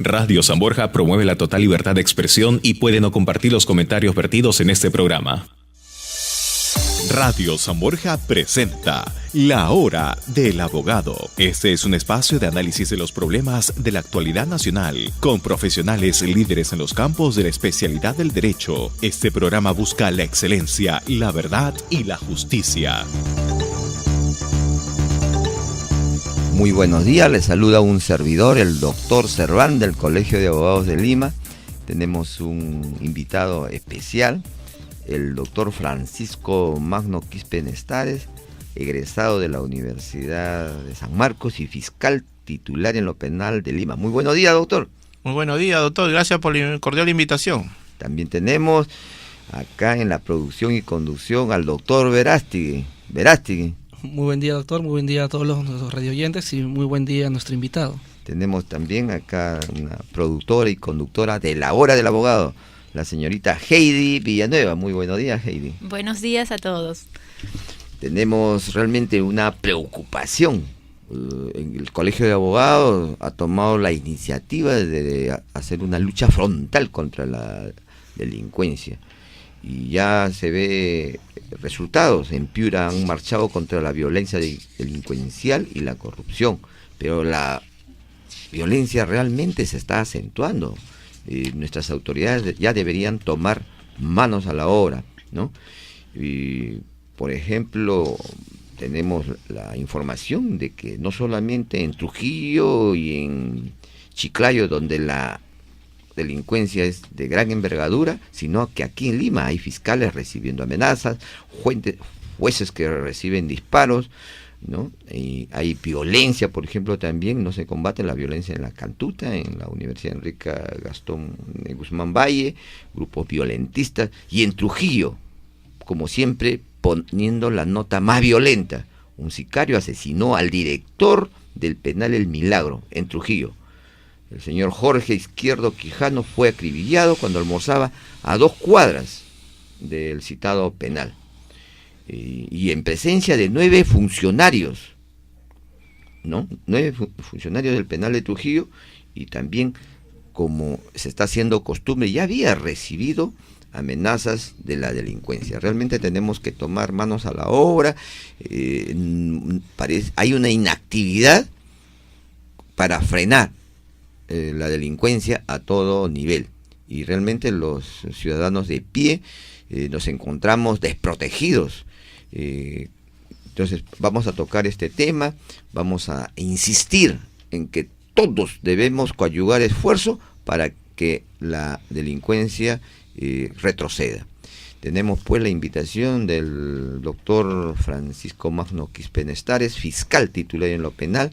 Radio San Borja promueve la total libertad de expresión y puede no compartir los comentarios vertidos en este programa. Radio San Borja presenta La Hora del Abogado. Este es un espacio de análisis de los problemas de la actualidad nacional, con profesionales líderes en los campos de la especialidad del derecho. Este programa busca la excelencia, la verdad y la justicia. Muy buenos días, les saluda un servidor, el doctor Serván del Colegio de Abogados de Lima. Tenemos un invitado especial, el doctor Francisco Magno Quispe Nestares, egresado de la Universidad de San Marcos y fiscal titular en lo penal de Lima. Muy buenos días, doctor. Muy buenos días, doctor. Gracias por la cordial invitación. También tenemos acá en la producción y conducción al doctor Verástegui. Muy buen día, doctor. Muy buen día a todos los radioyentes y muy buen día a nuestro invitado. Tenemos también acá una productora y conductora de La Hora del Abogado, la señorita Heidi Villanueva. Muy buenos días, Heidi. Buenos días a todos. Tenemos realmente una preocupación. El Colegio de Abogados ha tomado la iniciativa de hacer una lucha frontal contra la delincuencia. Y ya se ve resultados. En Piura han marchado contra la violencia delincuencial y la corrupción. Pero la violencia realmente se está acentuando. Nuestras autoridades ya deberían tomar manos a la obra, ¿no? Y, por ejemplo, tenemos la información de que no solamente en Trujillo y en Chiclayo, donde la delincuencia es de gran envergadura, sino que aquí en Lima hay fiscales recibiendo amenazas, jueces que reciben disparos, ¿no? Y hay violencia, por ejemplo, también no se combate la violencia en la Cantuta, en la Universidad Enrique Gastón Guzmán Valle, grupos violentistas, y en Trujillo, como siempre, poniendo la nota más violenta. Un sicario asesinó al director del penal El Milagro, en Trujillo. El señor Jorge Izquierdo Quijano fue acribillado cuando almorzaba a 2 cuadras del citado penal. Y en presencia de 9 funcionarios, ¿no? 9 funcionarios del penal de Trujillo, y también, como se está haciendo costumbre, ya había recibido amenazas de la delincuencia. Realmente tenemos que tomar manos a la obra. Hay una inactividad para frenar la delincuencia a todo nivel, y realmente los ciudadanos de pie nos encontramos desprotegidos. Entonces vamos a tocar este tema, vamos a insistir en que todos debemos coadyuvar esfuerzo para que la delincuencia retroceda. Tenemos pues la invitación del doctor Francisco Magno Quispe Nestares, fiscal titular en lo penal,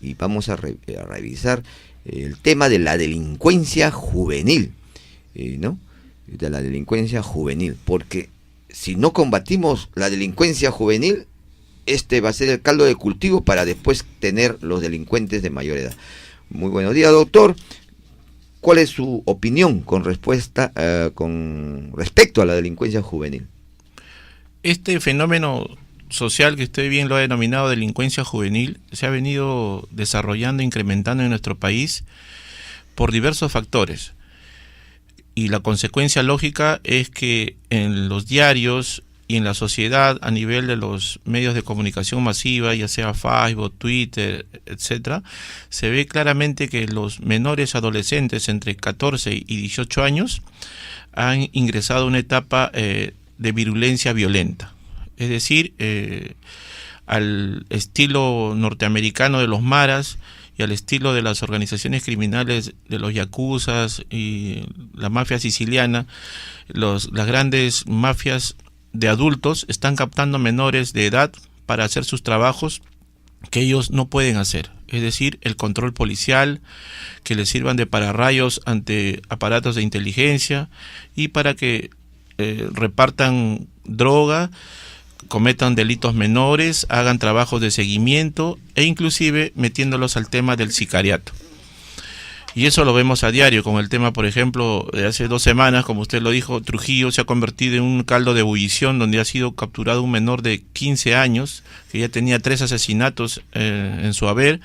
y vamos a revisar el tema de la delincuencia juvenil, ¿no? De la delincuencia juvenil, porque si no combatimos la delincuencia juvenil, este va a ser el caldo de cultivo para después tener los delincuentes de mayor edad. Muy buenos días, doctor. ¿Cuál es su opinión con respecto a la delincuencia juvenil? Este fenómeno social que usted bien lo ha denominado delincuencia juvenil se ha venido desarrollando, incrementando en nuestro país por diversos factores. Y la consecuencia lógica es que en los diarios y en la sociedad, a nivel de los medios de comunicación masiva, ya sea Facebook, Twitter, etcétera, se ve claramente que los menores adolescentes entre 14 y 18 años han ingresado a una etapa de virulencia violenta. Es decir, al estilo norteamericano de los maras y al estilo de las organizaciones criminales de los yakuzas y la mafia siciliana, las grandes mafias de adultos están captando menores de edad para hacer sus trabajos que ellos no pueden hacer. Es decir, el control policial, que les sirvan de pararrayos ante aparatos de inteligencia y para que repartan droga, cometan delitos menores, hagan trabajos de seguimiento e inclusive metiéndolos al tema del sicariato. Y eso lo vemos a diario con el tema, por ejemplo, de hace 2 semanas, como usted lo dijo, Trujillo se ha convertido en un caldo de ebullición donde ha sido capturado un menor de 15 años que ya tenía 3 asesinatos en su haber,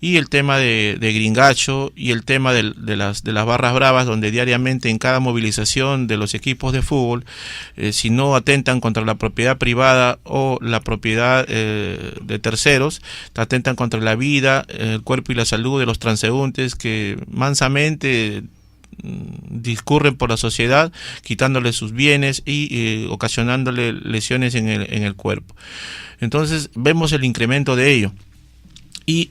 y el tema de Gringacho y el tema de las barras bravas, donde diariamente en cada movilización de los equipos de fútbol, si no atentan contra la propiedad privada o la propiedad de terceros, atentan contra la vida, el cuerpo y la salud de los transeúntes que mansamente discurren por la sociedad, quitándole sus bienes y ocasionándole lesiones en el cuerpo. Entonces vemos el incremento de ello. Y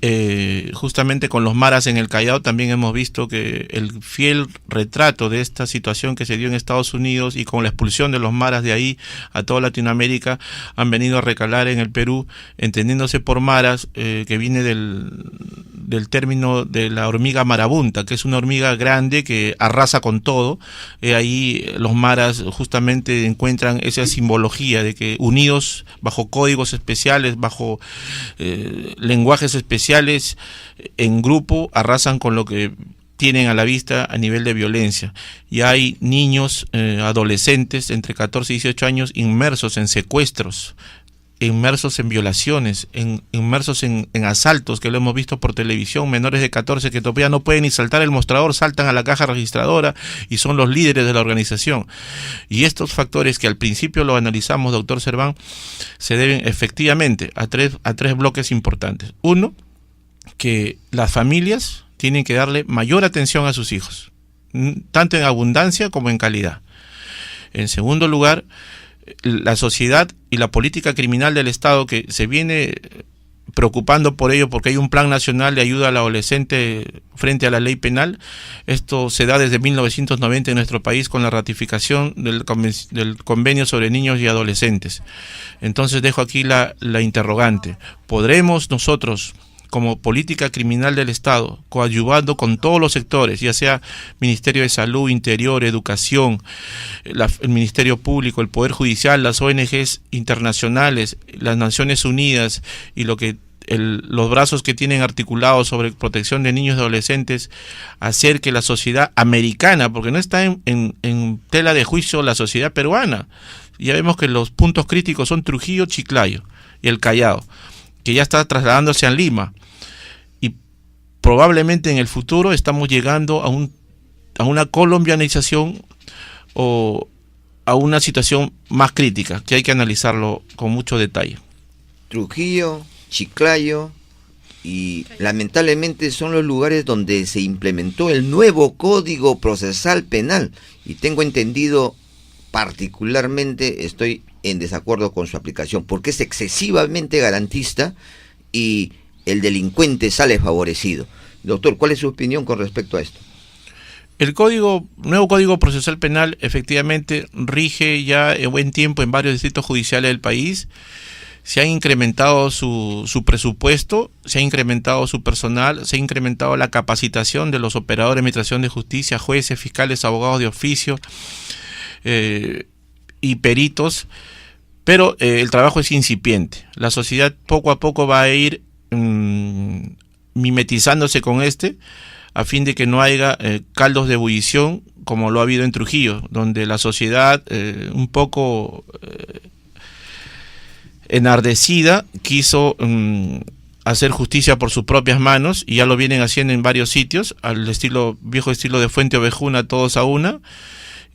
justamente con los maras en el Callao también hemos visto que el fiel retrato de esta situación que se dio en Estados Unidos, y con la expulsión de los maras de ahí a toda Latinoamérica, han venido a recalar en el Perú, entendiéndose por maras, que viene del término de la hormiga marabunta, que es una hormiga grande que arrasa con todo. Ahí los maras justamente encuentran esa simbología de que unidos bajo códigos especiales, bajo lenguajes especiales, en grupo arrasan con lo que tienen a la vista a nivel de violencia. Y hay niños, adolescentes entre 14 y 18 años inmersos en secuestros, inmersos en violaciones, inmersos en asaltos, que lo hemos visto por televisión, menores de 14 que todavía no pueden ni saltar el mostrador, saltan a la caja registradora y son los líderes de la organización. Y estos factores que al principio lo analizamos, doctor Serván, se deben efectivamente a tres bloques importantes. Uno, que las familias tienen que darle mayor atención a sus hijos, tanto en abundancia como en calidad. En segundo lugar, la sociedad y la política criminal del Estado, que se viene preocupando por ello porque hay un plan nacional de ayuda al adolescente frente a la ley penal. Esto se da desde 1990 en nuestro país con la ratificación del convenio sobre niños y adolescentes. Entonces dejo aquí la interrogante: ¿podremos nosotros, como política criminal del Estado, coadyuvando con todos los sectores, ya sea Ministerio de Salud, Interior, Educación, el Ministerio Público, el Poder Judicial, las ONGs internacionales, las Naciones Unidas y los brazos que tienen articulados sobre protección de niños y adolescentes, hacer que la sociedad americana, porque no está en tela de juicio la sociedad peruana? Ya vemos que los puntos críticos son Trujillo, Chiclayo y el Callao, que ya está trasladándose a Lima. Probablemente en el futuro estamos llegando a una colombianización o a una situación más crítica, que hay que analizarlo con mucho detalle. Trujillo, Chiclayo y lamentablemente son los lugares donde se implementó el nuevo Código Procesal Penal, y tengo entendido, particularmente estoy en desacuerdo con su aplicación porque es excesivamente garantista y el delincuente sale favorecido. Doctor, ¿cuál es su opinión con respecto a esto? El nuevo Código Procesal Penal efectivamente rige ya en buen tiempo en varios distritos judiciales del país. Se ha incrementado su presupuesto, se ha incrementado su personal, se ha incrementado la capacitación de los operadores de administración de justicia, jueces, fiscales, abogados de oficio y peritos, pero el trabajo es incipiente. La sociedad poco a poco va a ir mimetizándose con a fin de que no haya caldos de ebullición como lo ha habido en Trujillo, donde la sociedad un poco enardecida quiso hacer justicia por sus propias manos, y ya lo vienen haciendo en varios sitios, al viejo estilo de Fuente Ovejuna, todos a una.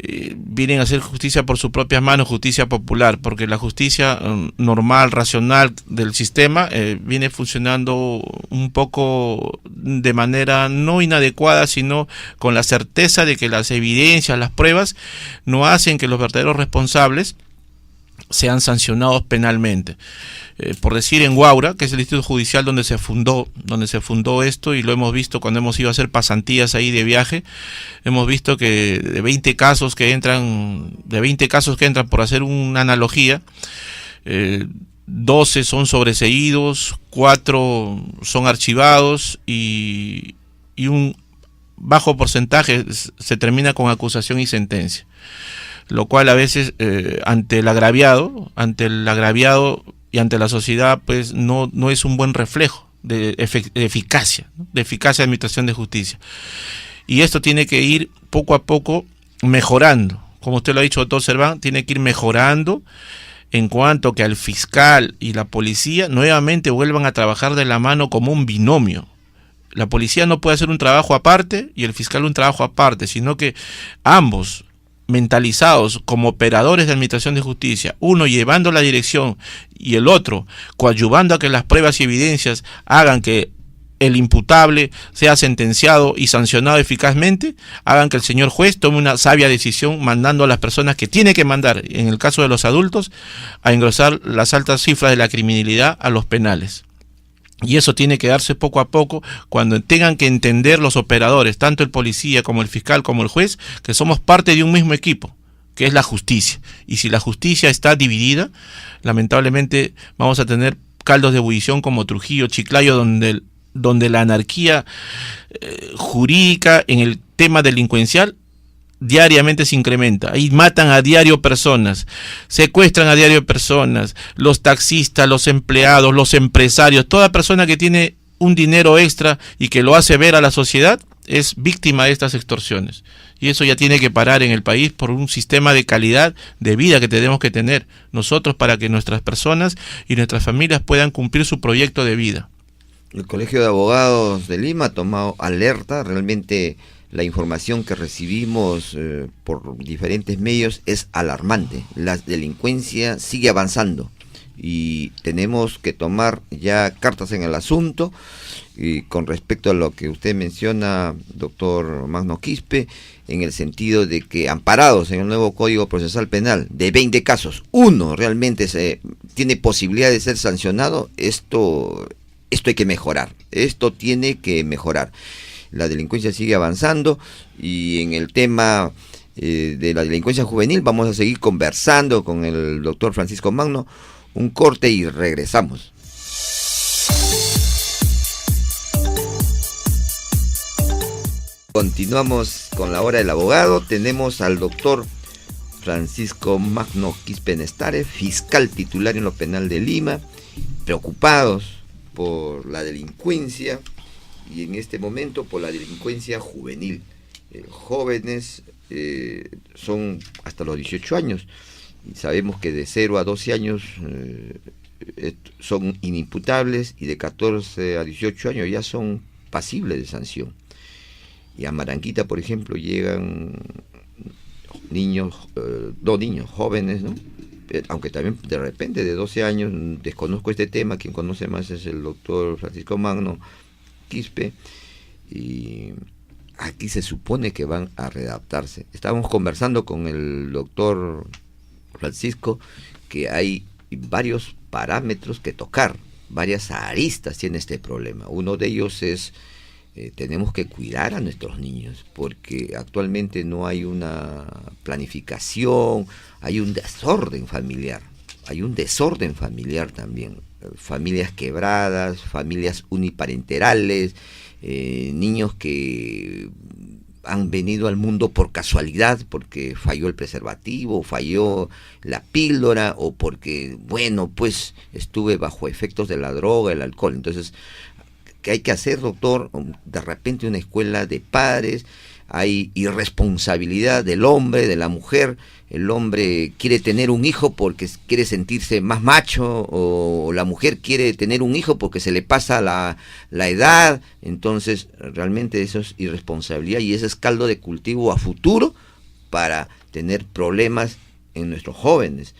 Vienen a hacer justicia por sus propias manos, justicia popular, porque la justicia normal, racional del sistema viene funcionando un poco de manera no inadecuada, sino con la certeza de que las evidencias, las pruebas no hacen que los verdaderos responsables sean sancionados penalmente. Por decir, en Huaura, que es el distrito judicial donde se fundó esto, y lo hemos visto cuando hemos ido a hacer pasantías ahí de viaje, hemos visto que de 20 casos que entran, por hacer una analogía, 12 son sobreseídos, 4 son archivados y un bajo porcentaje se termina con acusación y sentencia, lo cual a veces ante el agraviado y ante la sociedad, pues no es un buen reflejo de eficacia, ¿no? De eficacia de administración de justicia. Y esto tiene que ir poco a poco mejorando, como usted lo ha dicho, doctor Serván, tiene que ir mejorando en cuanto que al fiscal y la policía nuevamente vuelvan a trabajar de la mano como un binomio. La policía no puede hacer un trabajo aparte y el fiscal un trabajo aparte, sino que ambos, mentalizados como operadores de administración de justicia, uno llevando la dirección y el otro coadyuvando a que las pruebas y evidencias hagan que el imputable sea sentenciado y sancionado eficazmente, hagan que el señor juez tome una sabia decisión mandando a las personas que tiene que mandar, en el caso de los adultos, a engrosar las altas cifras de la criminalidad a los penales. Y eso tiene que darse poco a poco cuando tengan que entender los operadores, tanto el policía como el fiscal como el juez, que somos parte de un mismo equipo, que es la justicia. Y si la justicia está dividida, lamentablemente vamos a tener caldos de ebullición como Trujillo, Chiclayo, donde la anarquía jurídica en el tema delincuencial diariamente se incrementa. Ahí matan a diario personas, secuestran a diario personas, los taxistas, los empleados, los empresarios, toda persona que tiene un dinero extra y que lo hace ver a la sociedad es víctima de estas extorsiones. Y eso ya tiene que parar en el país por un sistema de calidad de vida que tenemos que tener nosotros para que nuestras personas y nuestras familias puedan cumplir su proyecto de vida. El Colegio de Abogados de Lima ha tomado alerta. Realmente la información que recibimos por diferentes medios es alarmante. La delincuencia sigue avanzando y tenemos que tomar ya cartas en el asunto. Y con respecto a lo que usted menciona, doctor Magno Quispe, en el sentido de que amparados en el nuevo Código Procesal Penal, de 20 casos, uno realmente tiene posibilidad de ser sancionado, esto hay que mejorar, esto tiene que mejorar. La delincuencia sigue avanzando y en el tema de la delincuencia juvenil vamos a seguir conversando con el doctor Francisco Magno. Un corte y regresamos. Continuamos con la hora del abogado. Tenemos al doctor Francisco Magno Quispe Nestare, fiscal titular en lo penal de Lima, preocupados por la delincuencia y en este momento por la delincuencia juvenil. Jóvenes son hasta los 18 años y sabemos que de 0 a 12 años son inimputables y de 14 a 18 años ya son pasibles de sanción. Y a Maranquita, por ejemplo, llegan niños, 2 niños jóvenes, ¿no? Aunque también de repente de 12 años, desconozco este tema, quien conoce más es el doctor Francisco Magno Quispe, y aquí se supone que van a readaptarse. Estábamos conversando con el doctor Francisco que hay varios parámetros que tocar, varias aristas tiene este problema. Uno de ellos es tenemos que cuidar a nuestros niños, porque actualmente no hay una planificación, hay un desorden familiar también, familias quebradas, familias uniparenterales, niños que han venido al mundo por casualidad, porque falló el preservativo, falló la píldora, o porque, bueno, pues estuve bajo efectos de la droga, el alcohol. Entonces, ¿qué hay que hacer, doctor? De repente una escuela de padres, hay irresponsabilidad del hombre, de la mujer. El hombre quiere tener un hijo porque quiere sentirse más macho, o la mujer quiere tener un hijo porque se le pasa la edad. Entonces realmente eso es irresponsabilidad y ese es caldo de cultivo a futuro para tener problemas en nuestros jóvenes.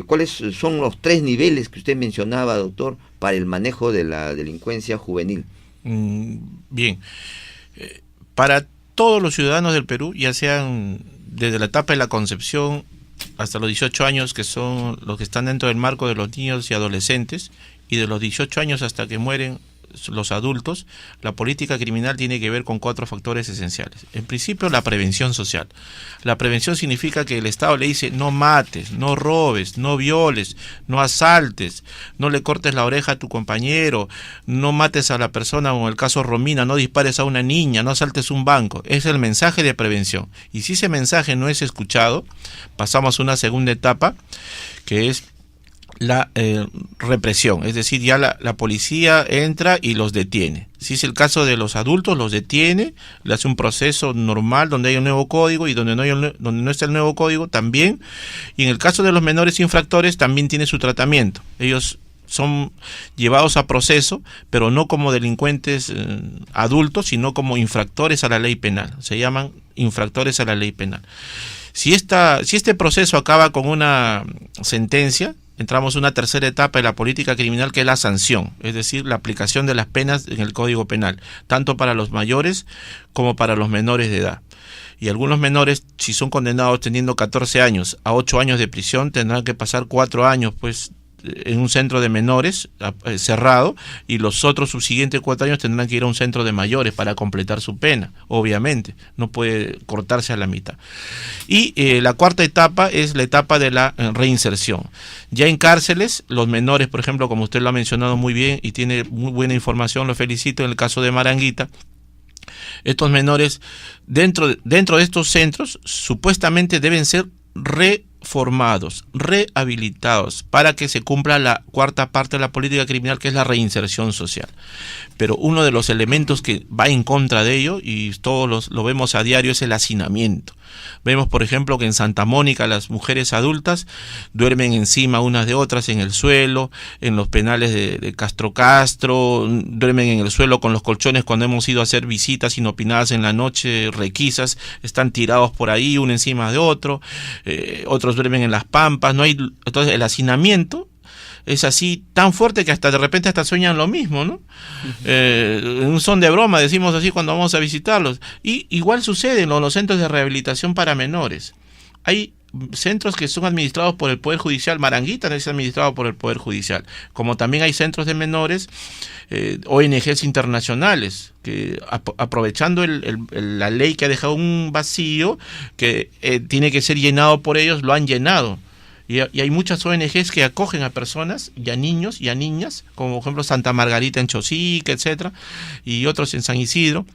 ¿Cuáles son los 3 niveles que usted mencionaba, doctor, para el manejo de la delincuencia juvenil? Bien, para todos los ciudadanos del Perú, ya sean desde la etapa de la concepción hasta los 18 años, que son los que están dentro del marco de los niños y adolescentes, y de los 18 años hasta que mueren los adultos, la política criminal tiene que ver con 4 factores esenciales. En principio, la prevención social. La prevención significa que el Estado le dice: no mates, no robes, no violes, no asaltes, no le cortes la oreja a tu compañero, no mates a la persona, o en el caso Romina, no dispares a una niña, no asaltes un banco. Es el mensaje de prevención. Y si ese mensaje no es escuchado, pasamos a una segunda etapa, que es la represión, es decir, ya la policía entra y los detiene. Si es el caso de los adultos, los detiene, le hace un proceso normal donde hay un nuevo código, y donde no está el nuevo código también. Y en el caso de los menores infractores también tiene su tratamiento. Ellos son llevados a proceso, pero no como delincuentes adultos, sino como infractores a la ley penal. Se llaman infractores a la ley penal. Si este proceso acaba con una sentencia, entramos a una tercera etapa de la política criminal, que es la sanción, es decir, la aplicación de las penas en el Código Penal, tanto para los mayores como para los menores de edad. Y algunos menores, si son condenados teniendo 14 años a 8 años de prisión, tendrán que pasar 4 años pues en un centro de menores cerrado, y los otros subsiguientes 4 años tendrán que ir a un centro de mayores para completar su pena. Obviamente no puede cortarse a la mitad. Y la cuarta etapa es la etapa de la reinserción. Ya en cárceles, los menores, por ejemplo, como usted lo ha mencionado muy bien y tiene muy buena información, lo felicito, en el caso de Maranguita, estos menores dentro de estos centros supuestamente deben ser reformados, rehabilitados, para que se cumpla la cuarta parte de la política criminal, que es la reinserción social. Pero uno de los elementos que va en contra de ello, y todos lo vemos a diario, es el hacinamiento. Vemos, por ejemplo, que en Santa Mónica las mujeres adultas duermen encima unas de otras en el suelo, en los penales de Castro, duermen en el suelo con los colchones cuando hemos ido a hacer visitas inopinadas en la noche, requisas, están tirados por ahí uno encima de otro, otros duermen en las pampas, entonces el hacinamiento es así tan fuerte que hasta de repente hasta sueñan lo mismo, ¿no? En un son de broma decimos así cuando vamos a visitarlos. Y igual sucede en los centros de rehabilitación para menores. Hay centros que son administrados por el Poder Judicial. Maranguita es administrado por el Poder Judicial, como también hay centros de menores, ONGs internacionales que aprovechando la ley que ha dejado un vacío que tiene que ser llenado por ellos, lo han llenado. Y hay muchas ONGs que acogen a personas y a niños y a niñas, como por ejemplo Santa Margarita en Chosica, etcétera, y otros en San Isidro,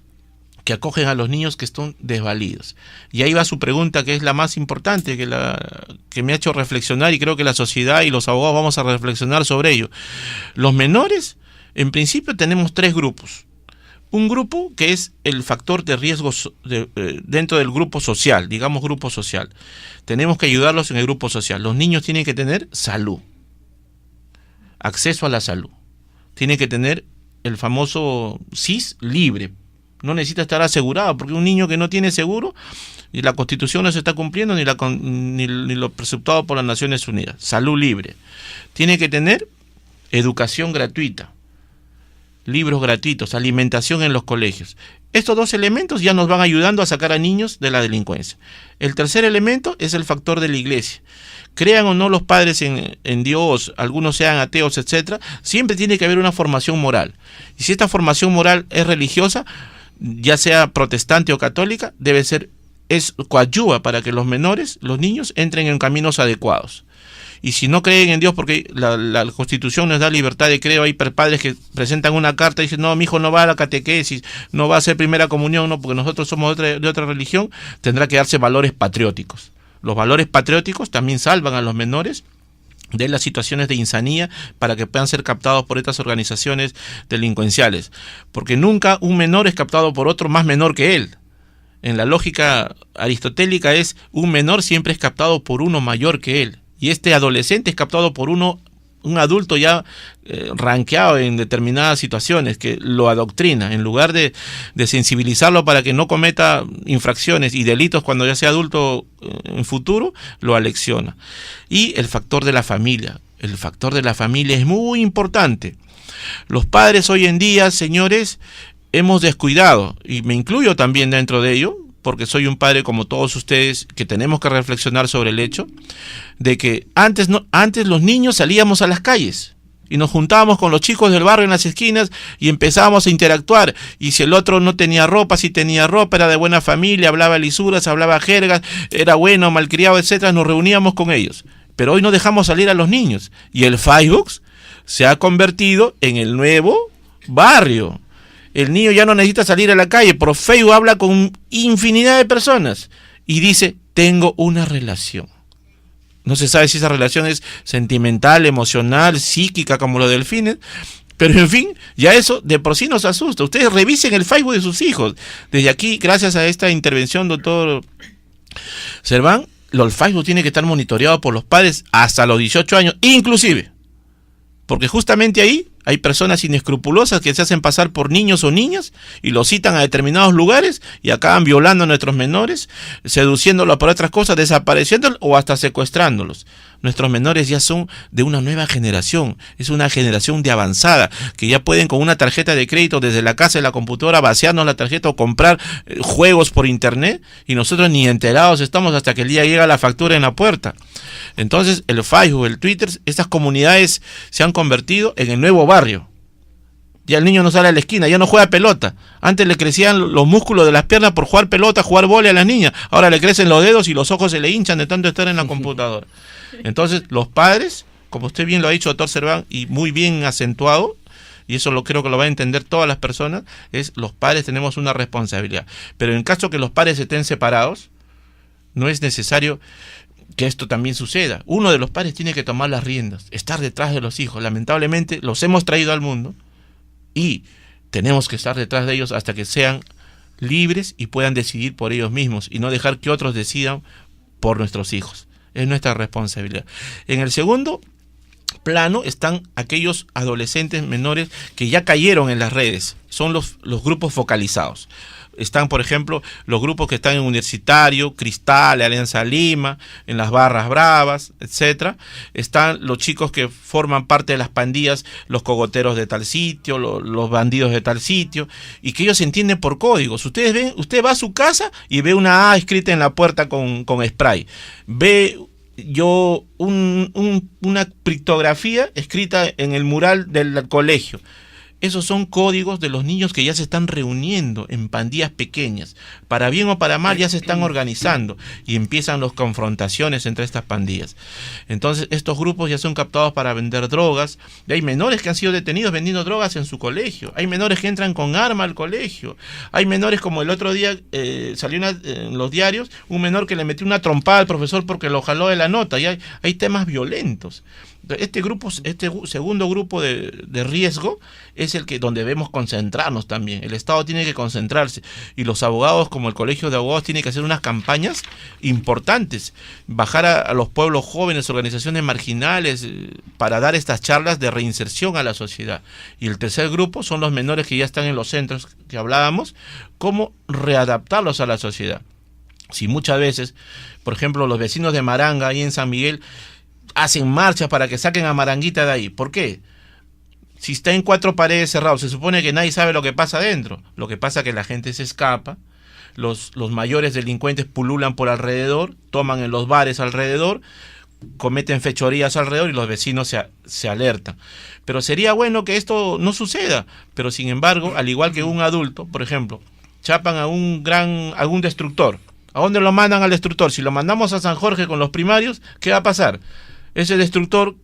que acogen a los niños que están desvalidos. Y ahí va su pregunta, que es la más importante, que me ha hecho reflexionar, y creo que la sociedad y los abogados vamos a reflexionar sobre ello. Los menores, en principio tenemos 3 grupos. Un grupo que es el factor de riesgo dentro del grupo social, digamos grupo social. Tenemos que ayudarlos en el grupo social. Los niños tienen que tener salud, acceso a la salud. Tienen que tener el famoso SIS libre. No necesita estar asegurado, porque un niño que no tiene seguro, y la Constitución no se está cumpliendo, ni lo preceptado por las Naciones Unidas. Salud libre. Tiene que tener educación gratuita, libros gratuitos, alimentación en los colegios. Estos 2 elementos ya nos van ayudando a sacar a niños de la delincuencia. El tercer elemento es el factor de la iglesia. Crean o no los padres en Dios, algunos sean ateos, etcétera, siempre tiene que haber una formación moral. Y si esta formación moral es religiosa, ya sea protestante o católica, coadyuva para que los menores, los niños, entren en caminos adecuados. Y si no creen en Dios, porque la Constitución nos da libertad de credo, hay padres que presentan una carta y dicen, no, mi hijo no va a la catequesis, no va a hacer primera comunión, no, porque nosotros somos de otra religión, tendrá que darse valores patrióticos. Los valores patrióticos también salvan a los menores de las situaciones de insanía, para que puedan ser captados por estas organizaciones delincuenciales. Porque nunca un menor es captado por otro más menor que él. En la lógica aristotélica un menor siempre es captado por uno mayor que él. Y este adolescente es captado por un adulto ya rankeado en determinadas situaciones, que lo adoctrina, en lugar de sensibilizarlo para que no cometa infracciones y delitos cuando ya sea adulto en futuro, lo alecciona. Y el factor de la familia. El factor de la familia es muy importante. Los padres hoy en día, señores, hemos descuidado, y me incluyo también dentro de ello, porque soy un padre como todos ustedes, que tenemos que reflexionar sobre el hecho de que antes los niños salíamos a las calles y nos juntábamos con los chicos del barrio en las esquinas y empezábamos a interactuar, y si el otro no tenía ropa, si tenía ropa, era de buena familia, hablaba lisuras, hablaba jergas, era bueno, malcriado, etcétera, nos reuníamos con ellos. Pero hoy no dejamos salir a los niños, y el Facebook se ha convertido en el nuevo barrio. El niño ya no necesita salir a la calle, por Facebook habla con infinidad de personas y dice, tengo una relación. No se sabe si esa relación es sentimental, emocional, psíquica, como los delfines, pero en fin, ya eso de por sí nos asusta. Ustedes revisen el Facebook de sus hijos. Desde aquí, gracias a esta intervención, doctor Serván, el Facebook tiene que estar monitoreado por los padres hasta los 18 años, inclusive Porque justamente ahí hay personas inescrupulosas que se hacen pasar por niños o niñas y los citan a determinados lugares y acaban violando a nuestros menores, seduciéndolos por otras cosas, desapareciéndolos o hasta secuestrándolos. Nuestros menores ya son de una nueva generación, es una generación de avanzada, que ya pueden con una tarjeta de crédito desde la casa de la computadora vaciarnos la tarjeta o comprar juegos por internet y nosotros ni enterados estamos hasta que el día llega la factura en la puerta. Entonces el Facebook, el Twitter, estas comunidades se han convertido en el nuevo barrio. Ya el niño no sale a la esquina, ya no juega pelota. Antes le crecían los músculos de las piernas por jugar pelota, jugar vóley a las niñas. Ahora le crecen los dedos y los ojos se le hinchan de tanto estar en la computadora. Entonces los padres, como usted bien lo ha dicho, doctor Serván, y muy bien acentuado, y eso lo creo que lo van a entender todas las personas, es los padres tenemos una responsabilidad. Pero en caso que los padres estén separados, no es necesario que esto también suceda. Uno de los padres tiene que tomar las riendas, estar detrás de los hijos. Lamentablemente los hemos traído al mundo y tenemos que estar detrás de ellos hasta que sean libres y puedan decidir por ellos mismos y no dejar que otros decidan por nuestros hijos. Es nuestra responsabilidad. En el segundo plano están aquellos adolescentes menores que ya cayeron en las redes. Son los grupos focalizados. Están, por ejemplo, los grupos que están en Universitario, Cristal, Alianza Lima, en las Barras Bravas, etcétera. Están los chicos que forman parte de las pandillas, los cogoteros de tal sitio, los bandidos de tal sitio, y que ellos se entienden por códigos. Ustedes ven, usted va a su casa y ve una A escrita en la puerta con spray. Ve una pictografía escrita en el mural del colegio. Esos son códigos de los niños que ya se están reuniendo en pandillas pequeñas. Para bien o para mal ya se están organizando y empiezan las confrontaciones entre estas pandillas. Entonces estos grupos ya son captados para vender drogas. Y hay menores que han sido detenidos vendiendo drogas en su colegio. Hay menores que entran con arma al colegio. Hay menores como el otro día salió en los diarios, un menor que le metió una trompada al profesor porque lo jaló de la nota. Y hay temas violentos. Este segundo grupo de riesgo es el que donde debemos concentrarnos también. El Estado tiene que concentrarse y los abogados, como el Colegio de Abogados, tiene que hacer unas campañas importantes, bajar a los pueblos jóvenes, organizaciones marginales, para dar estas charlas de reinserción a la sociedad. Y el tercer grupo son los menores que ya están en los centros que hablábamos, cómo readaptarlos a la sociedad. Si muchas veces, por ejemplo, los vecinos de Maranga, ahí en San Miguel, hacen marchas para que saquen a Maranguita de ahí. ¿Por qué? Si está en 4 paredes cerrados, se supone que nadie sabe lo que pasa adentro. Lo que pasa es que la gente se escapa, los mayores delincuentes pululan por alrededor, toman en los bares alrededor, cometen fechorías alrededor y los vecinos se alertan. Pero sería bueno que esto no suceda. Pero sin embargo, al igual que un adulto, por ejemplo, chapan a algún destructor. ¿A dónde lo mandan al destructor? Si lo mandamos a San Jorge con los primarios, ¿qué va a pasar? Ese destructor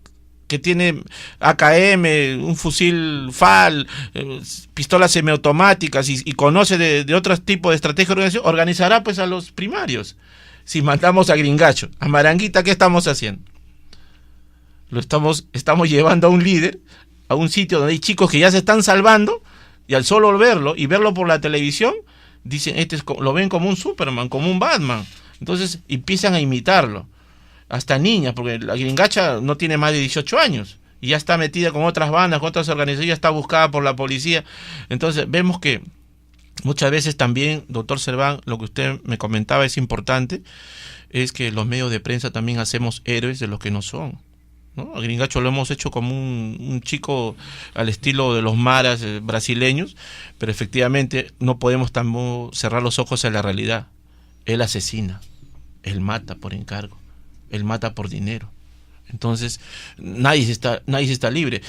que tiene AKM, un fusil FAL, pistolas semiautomáticas y conoce de otros tipos de estrategia de organización, organizará pues a los primarios. Si mandamos a Gringacho, a Maranguita, ¿qué estamos haciendo? Estamos llevando a un líder a un sitio donde hay chicos que ya se están salvando y al solo verlo y verlo por la televisión, dicen, lo ven como un Superman, como un Batman. Entonces empiezan a imitarlo. Hasta niñas, porque la Gringacha no tiene más de 18 años y ya está metida con otras bandas, con otras organizaciones, ya está buscada por la policía. Entonces vemos que muchas veces también, doctor Serván, lo que usted me comentaba es importante, es que los medios de prensa también hacemos héroes de los que no son, ¿no? A Gringacho lo hemos hecho como un chico al estilo de los maras brasileños, pero efectivamente no podemos tampoco cerrar los ojos a la realidad. Él asesina, él mata por encargo, él mata por dinero. Entonces nadie está libre.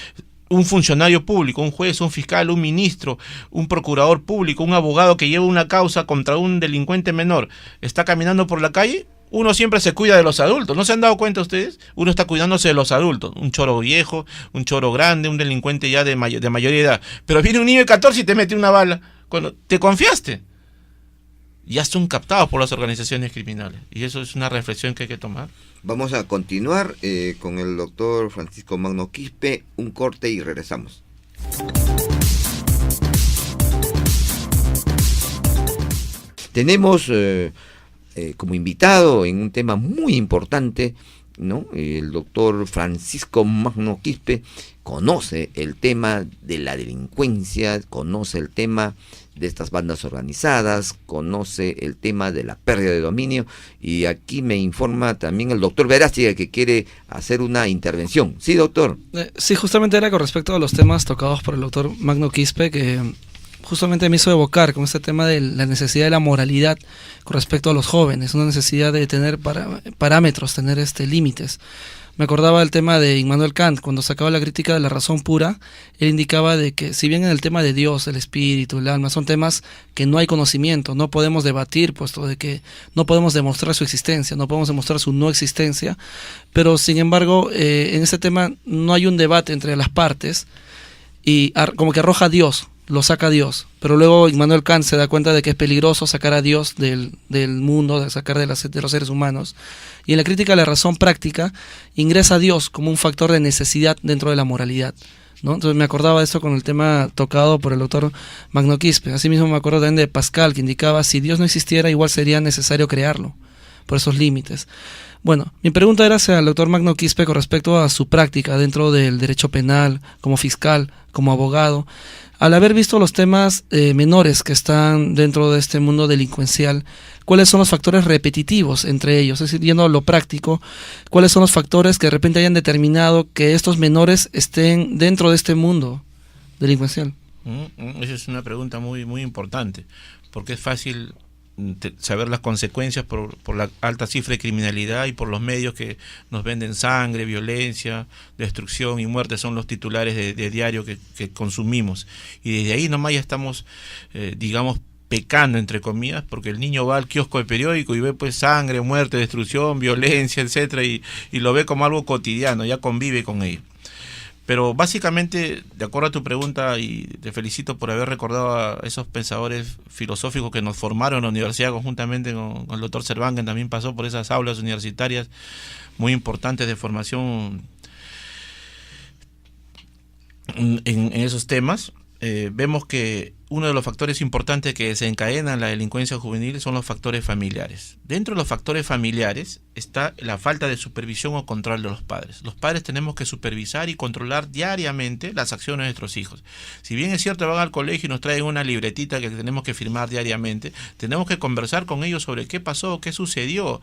Un funcionario público, un juez, un fiscal, un ministro, un procurador público, un abogado que lleva una causa contra un delincuente menor, está caminando por la calle, uno siempre se cuida de los adultos. ¿No se han dado cuenta ustedes? Uno está cuidándose de los adultos. Un choro viejo, un choro grande, un delincuente ya de mayoría de edad. Pero viene un niño de 14 y te mete una bala. Cuando te confiaste, ya son captados por las organizaciones criminales. Y eso es una reflexión que hay que tomar. Vamos a continuar con el doctor Francisco Magno Quispe, un corte y regresamos. Tenemos como invitado en un tema muy importante ¿no? El doctor Francisco Magno Quispe conoce el tema de la delincuencia, conoce el tema de estas bandas organizadas, conoce el tema de la pérdida de dominio, y aquí me informa también el doctor Verástegui que quiere hacer una intervención. Sí, doctor. Sí, justamente era con respecto a los temas tocados por el doctor Magno Quispe, que justamente me hizo evocar con este tema de la necesidad de la moralidad con respecto a los jóvenes, una necesidad de tener parámetros, tener límites. Me acordaba del tema de Immanuel Kant, cuando sacaba la crítica de la razón pura, él indicaba de que si bien en el tema de Dios, el espíritu, el alma, son temas que no hay conocimiento, no podemos debatir, puesto de que no podemos demostrar su existencia, no podemos demostrar su no existencia, pero sin embargo, en ese tema no hay un debate entre las partes, y como que arroja a Dios, lo saca a Dios, pero luego Immanuel Kant se da cuenta de que es peligroso sacar a Dios del mundo, de sacar de los seres humanos, y en la crítica de la razón práctica ingresa a Dios como un factor de necesidad dentro de la moralidad, ¿no? Entonces me acordaba de esto con el tema tocado por el doctor Magno Quispe. Asimismo me acuerdo también de Pascal, que indicaba si Dios no existiera igual sería necesario crearlo, por esos límites. Bueno, mi pregunta era hacia el doctor Magno Quispe con respecto a su práctica dentro del derecho penal, como fiscal, como abogado. Al haber visto los temas menores que están dentro de este mundo delincuencial, ¿cuáles son los factores repetitivos entre ellos? Es decir, yendo a lo práctico, ¿cuáles son los factores que de repente hayan determinado que estos menores estén dentro de este mundo delincuencial? Esa es una pregunta muy, muy importante, porque es fácil saber las consecuencias por la alta cifra de criminalidad y por los medios que nos venden sangre, violencia, destrucción y muerte, son los titulares de diario que consumimos, y desde ahí nomás ya estamos digamos pecando entre comillas, porque el niño va al kiosco de periódico y ve pues sangre, muerte, destrucción, violencia, etcétera, y lo ve como algo cotidiano, ya convive con ello. Pero básicamente, de acuerdo a tu pregunta, y te felicito por haber recordado a esos pensadores filosóficos que nos formaron en la universidad conjuntamente con el doctor Serván, que también pasó por esas aulas universitarias muy importantes de formación en esos temas, vemos que uno de los factores importantes que desencadenan la delincuencia juvenil son los factores familiares. Dentro de los factores familiares está la falta de supervisión o control de los padres. Los padres tenemos que supervisar y controlar diariamente las acciones de nuestros hijos. Si bien es cierto, van al colegio y nos traen una libretita que tenemos que firmar diariamente, tenemos que conversar con ellos sobre qué pasó, qué sucedió,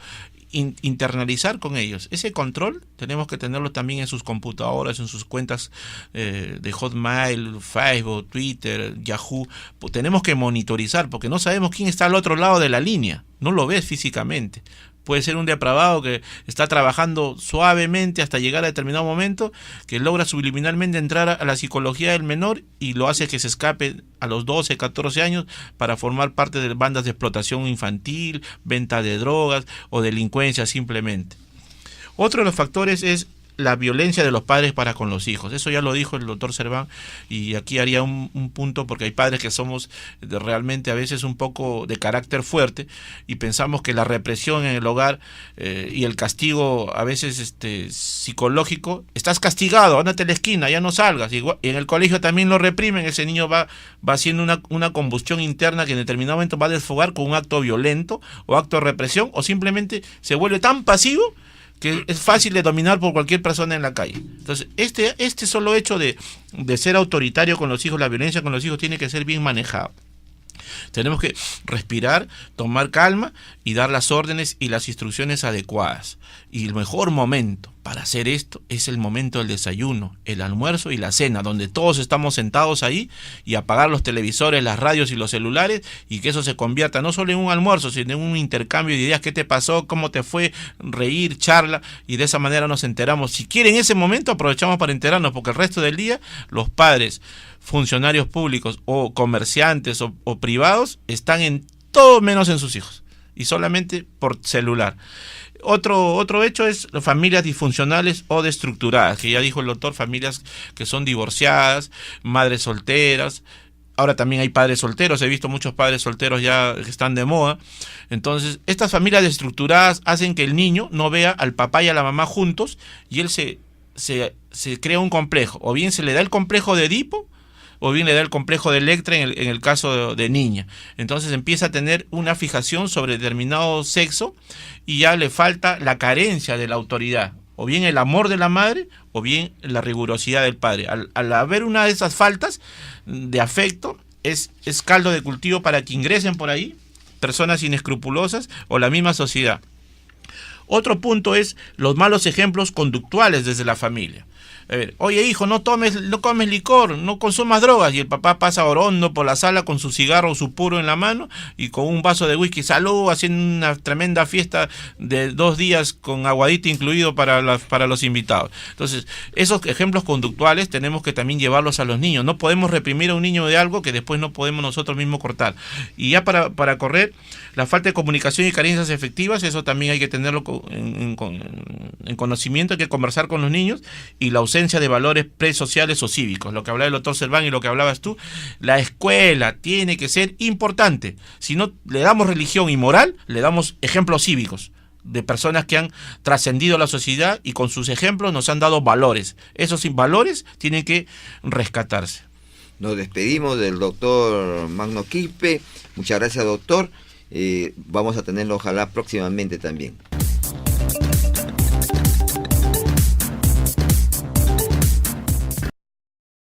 internalizar con ellos. Ese control tenemos que tenerlo también en sus computadoras, en sus cuentas de Hotmail, Facebook, Twitter, Yahoo. Tenemos que monitorizar, porque no sabemos quién está al otro lado de la línea, no lo ves físicamente. Puede ser un depravado que está trabajando suavemente hasta llegar a determinado momento, que logra subliminalmente entrar a la psicología del menor y lo hace que se escape a los 12, 14 años para formar parte de bandas de explotación infantil, venta de drogas o delincuencia simplemente. Otro de los factores es la violencia de los padres para con los hijos. Eso ya lo dijo el doctor Serván, y aquí haría un punto, porque hay padres que somos realmente a veces un poco de carácter fuerte y pensamos que la represión en el hogar y el castigo a veces psicológico, estás castigado, ándate a la esquina, ya no salgas. Y en el colegio también lo reprimen, ese niño va haciendo una combustión interna que en determinado momento va a desfogar con un acto violento o acto de represión, o simplemente se vuelve tan pasivo que es fácil de dominar por cualquier persona en la calle. Entonces, este solo hecho de ser autoritario con los hijos, la violencia con los hijos, tiene que ser bien manejado. Tenemos que respirar, tomar calma y dar las órdenes y las instrucciones adecuadas. Y el mejor momento para hacer esto es el momento del desayuno, el almuerzo y la cena, donde todos estamos sentados ahí, y apagar los televisores, las radios y los celulares, y que eso se convierta no solo en un almuerzo, sino en un intercambio de ideas. ¿Qué te pasó? ¿Cómo te fue? Reír, charla, y de esa manera nos enteramos. Si quieren, en ese momento aprovechamos para enterarnos, porque el resto del día los padres, funcionarios públicos o comerciantes o privados están en todo menos en sus hijos, y solamente por celular. Otro hecho es las familias disfuncionales o destructuradas, que ya dijo el doctor, familias que son divorciadas, madres solteras. Ahora también hay padres solteros, he visto muchos padres solteros ya que están de moda. Entonces, estas familias destructuradas hacen que el niño no vea al papá y a la mamá juntos, y él se crea un complejo, o bien se le da el complejo de Edipo, o bien le da el complejo de Electra en el caso de niña. Entonces empieza a tener una fijación sobre determinado sexo, y ya le falta la carencia de la autoridad. o bien el amor de la madre, o bien la rigurosidad del padre. Al haber una de esas faltas de afecto, es caldo de cultivo para que ingresen por ahí personas inescrupulosas o la misma sociedad. Otro punto es los malos ejemplos conductuales desde la familia. A ver, oye hijo, no comes licor, no consumas drogas, y el papá pasa orondo por la sala con su cigarro o su puro en la mano y con un vaso de whisky, salud, haciendo una tremenda fiesta de 2 días con aguadita incluido para los invitados. Entonces, esos ejemplos conductuales tenemos que también llevarlos a los niños. No podemos reprimir a un niño de algo que después no podemos nosotros mismos cortar. Y ya para correr, la falta de comunicación y carencias efectivas, eso también hay que tenerlo en conocimiento, hay que conversar con los niños, y la ausencia de valores presociales o cívicos, lo que hablaba el doctor Serván y lo que hablabas tú. La escuela tiene que ser importante. Si no le damos religión y moral, le damos ejemplos cívicos de personas que han trascendido la sociedad y con sus ejemplos nos han dado valores. Esos valores tienen que rescatarse. Nos despedimos del doctor Magno Quispe. Muchas gracias, doctor. Vamos a tenerlo ojalá próximamente también.